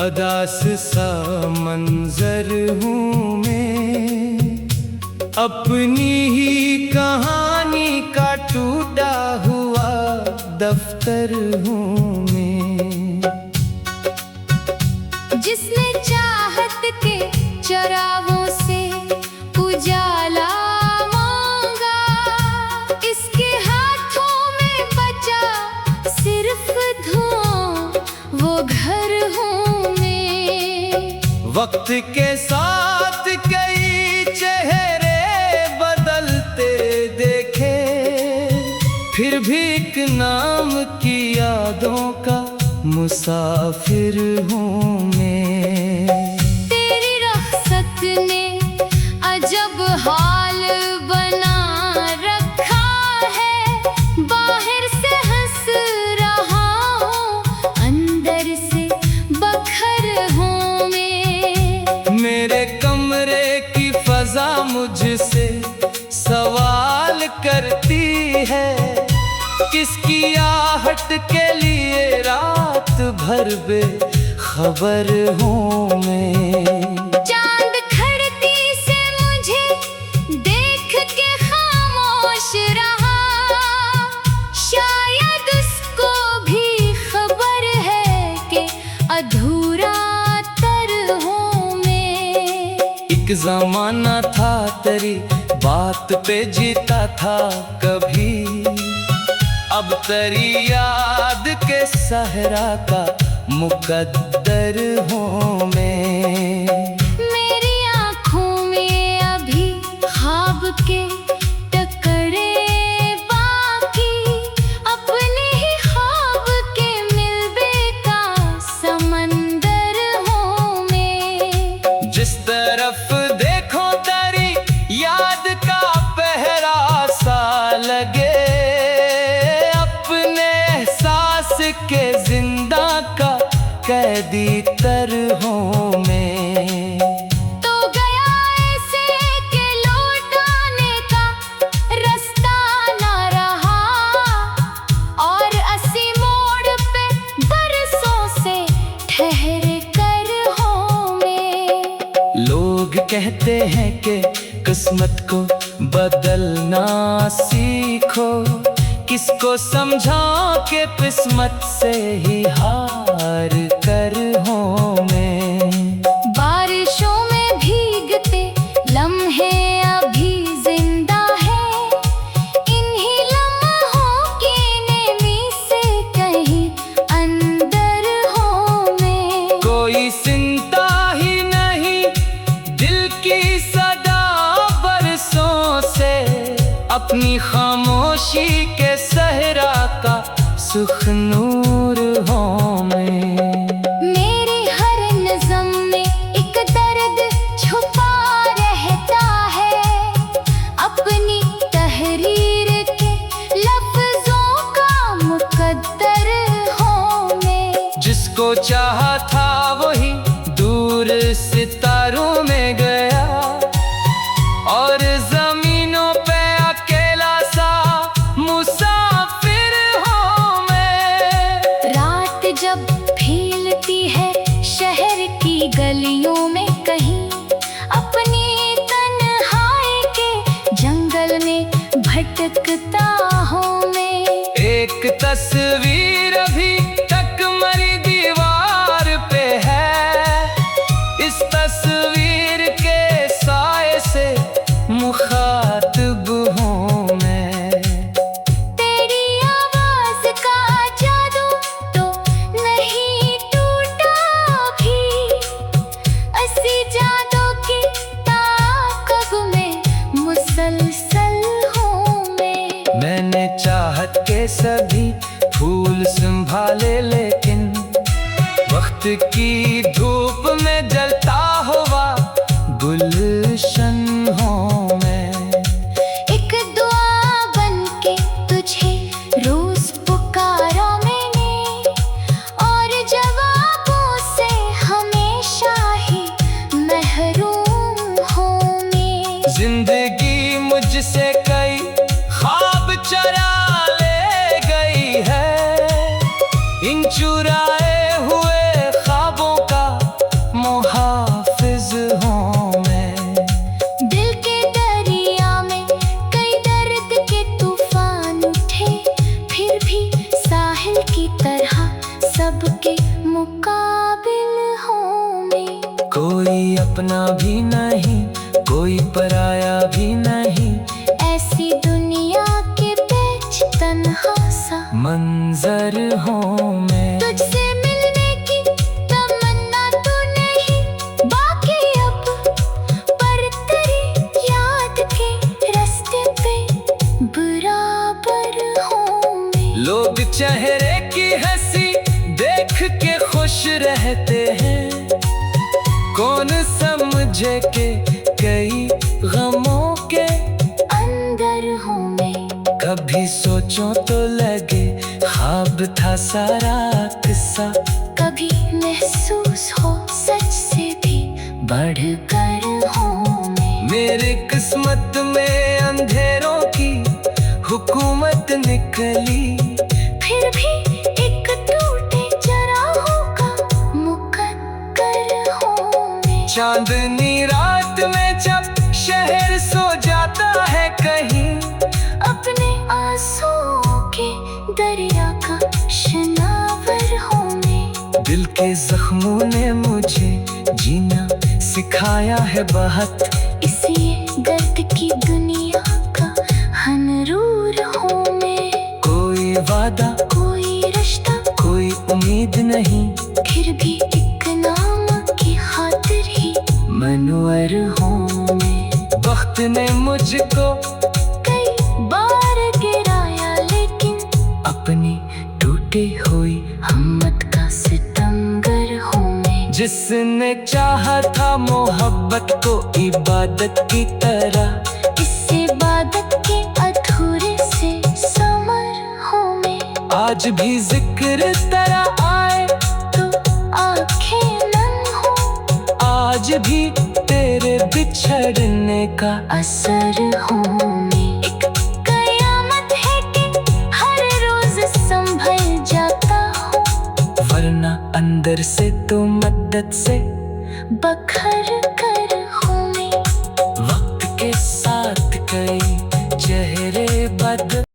अदास सा मंजर हूँ मैं, अपनी ही कहानी का टूटा हुआ दफ्तर हूँ मैं। जिसने चाहत के चरागों से उजाला मांगा, इसके हाथों में बचा सिर्फ धुआं, वो घर हूँ मैं। वक्त के साथ कई चेहरे बदलते देखे, फिर भी एक नाम की यादों का मुसाफिर हूँ मैं। तेरी रख्सत ने अजब हाल बना रखा है, बाहर से हंस रहा हूँ, अंदर से बखर हूँ मैं। मेरे कमरे की फजा मुझसे सवाल करती है, किसकी आहट के लिए रात भर बेखबर हूँ मैं। चांद खड़ती से मुझे देख के खामोश रहा, शायद उसको भी खबर है कि अधूरा तर हूँ मैं। एक जमाना था तेरी बात पे जीता था कभी, अब तेरी याद के सहरा का मुकद्दर हूँ मैं। मेरी आँखों में अभी ख्वाब के टकरे बाकी, अपने ही ख्वाब के मिलबे का समंदर हूँ मैं। जिस तरफ देखो तेरी याद का पहरा सा लगे, के जिंदा का कैदी तर हूँ मैं। तो गया ऐसे के लौटाने का रास्ता ना रहा, और अस्सी मोड़ पे बरसों से ठहर कर हूँ मैं। लोग कहते हैं कि किस्मत को बदलना सीखो, किसको समझा के किस्मत से ही हार कर हूँ मैं। बारिशों में भीगते लम्हे अभी जिंदा है, इन्हीं लम्हों की नेमी से कहीं अंदर हूँ मैं। कोई सुनता ही नहीं दिल की सदा बरसों से, अपनी खामोशी के सहरा का सुखनूर हूँ मैं। मेरी हर नज़्म में एक दर्द छुपा रहता है, अपनी तहरीर के लफ्ज़ों का मुकद्दर हूँ मैं। जिसको चाहा था वही दूर सितारों में गया, और जमीनों पे अकेला सा मुसाफिर हूँ मैं। रात जब फैलती है शहर की गलियों में कहीं, अपनी तन्हाई के जंगल में भटकता हूँ मैं। एक तस्वीर अभी तक मरी दीवार पे है, इस तस्वीर के साए से मुखातिब हूँ मैं। तेरी आवाज का जादू तो नहीं टूटा भी, अस्सी जादू की ताकब में मुसलसल हूँ मैं। मैंने चाहत के सभी फूल संभाले, लेकिन वक्त की धूप में जलता हुआ गुलशन हूँ मैं। एक दुआ बन के तुझे रोज पुकारा मैंने, और जवाबों से हमेशा ही महरूम हूँ मैं। जिंदगी मुझसे कई ख्वाब चरा ले गई है, इन चुराए हुए ख्वाबों का मंजर हूँ मैं। तुझसे मिलने की तमन्ना तो नहीं बाकी अब, पर तेरी याद के रास्ते पे बराबर हूँ मैं। लोग चेहरे की हंसी देख के खुश रहते हैं, कौन समझे के कई गमों के अंदर हूँ मैं। कभी सोचो तो लगे ख्वाब था सारा किस्सा, कभी महसूस हो सच से भी बढ़कर हूँ मैं। मेरी किस्मत में अंधेरों की हुकूमत निकली, फिर भी एक टूटे चराहों का मुकद्दर हूँ मैं। चांदनी रात में जब शहर सो जाता है कहीं, अपने आंसुओं के दरिया का शनावर हूँ मैं। दिल के जख्मों ने मुझे जीना सिखाया है बहुत, इसी दर्द की दुनिया का हनरूर हूँ मैं। कोई वादा कोई रिश्ता कोई उम्मीद नहीं, फिर भी एक नाम की खातिर ही मनवर हूँ मैं। वक्त ने मुझको कई बार गिराया, लेकिन अपनी टूटी हुई हिम्मत का सितमगर हूँ मैं। जिसने चाहा था मोहब्बत को इबादत की तरह, इस इबादत के अधूरे से समर हूँ मैं। आज भी जिक्र तेरा आए तो आंखें नम हो, आज भी तेरे बिछड़ने का असर हूँ मैं। एक कयामत है कि हर रोज संभल जाता हूँ, वरना अंदर से तो मदद से बखर